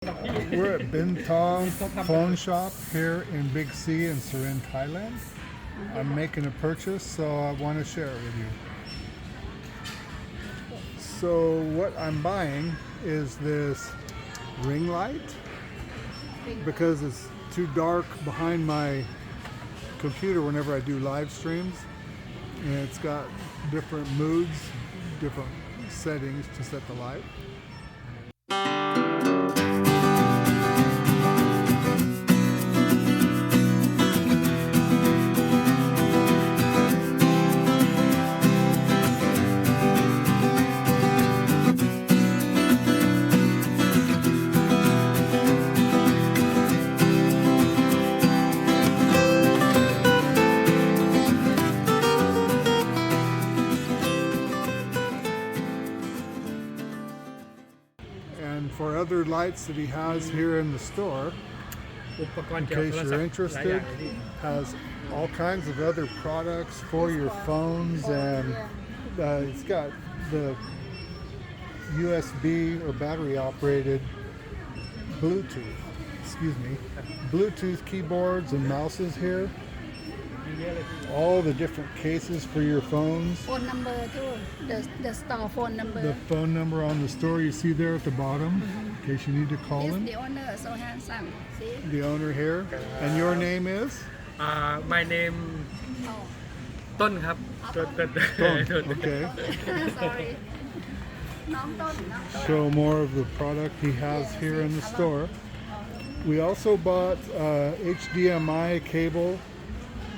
We're at Bintong Phone Shop here in Big C in Surin, Thailand. I'm making a purchase, so I want to share it with you. So what I'm buying is this ring light because it's too dark behind my computer whenever I do live streams, and it's got different moods, different settings to set the light. And for other lights that he has here in the store, in case you're interested, has all kinds of other products for your phones, and it's got the USB or battery operated Bluetooth keyboards and mouses here. All the different cases for your phones. Phone number too, the store phone number. The phone number on the store you see there at the bottom, in case you need to call him. The owner so handsome. See? The owner here. And your name is? My name Oh, ต้นครับ Ton. Okay. sorry. น้องต้น Show more of the product he has here in the store. We also bought HDMI cable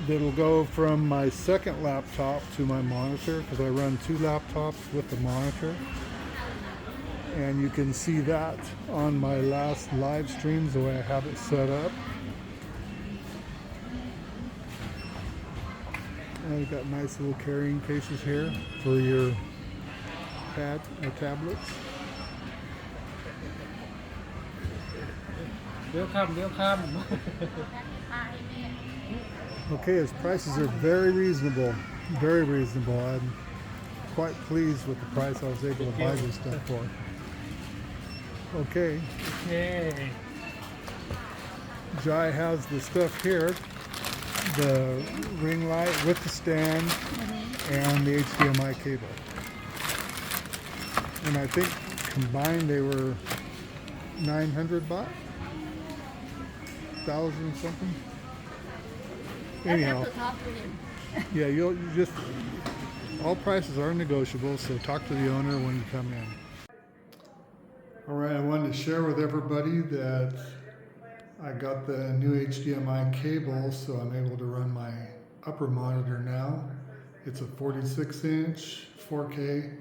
that'll go from my second laptop to my monitor, because I run two laptops with the monitor. And you can see that on my last live streams, the way I have it set up. And we've got nice little carrying cases here for your pad or tablets. Welcome. Okay, his prices are very reasonable. Very reasonable. I'm quite pleased with the price I was able to buy this stuff for. Okay, Yay. Jai has the stuff here, the ring light with the stand and the HDMI cable. And I think combined they were 900 baht? 1,000 something? Anyhow, have to talk to him. yeah, you just, all prices are negotiable, so talk to the owner when you come in. All right, I wanted to share with everybody that I got the new HDMI cable, so I'm able to run my upper monitor now. It's a 46-inch 4K,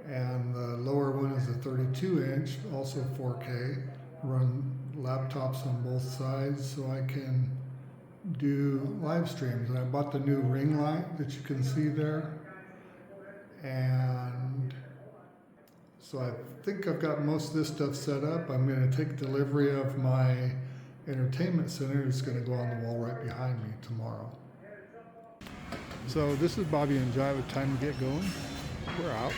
and the lower one is a 32-inch, also 4K. Run laptops on both sides so I can do live streams. And I bought the new ring light that you can see there, and so I think I've got most of this stuff set up. I'm going to take delivery of my entertainment center. It's going to go on the wall right behind me tomorrow. So this is Bobby and Jai with Time to Get Going. We're out.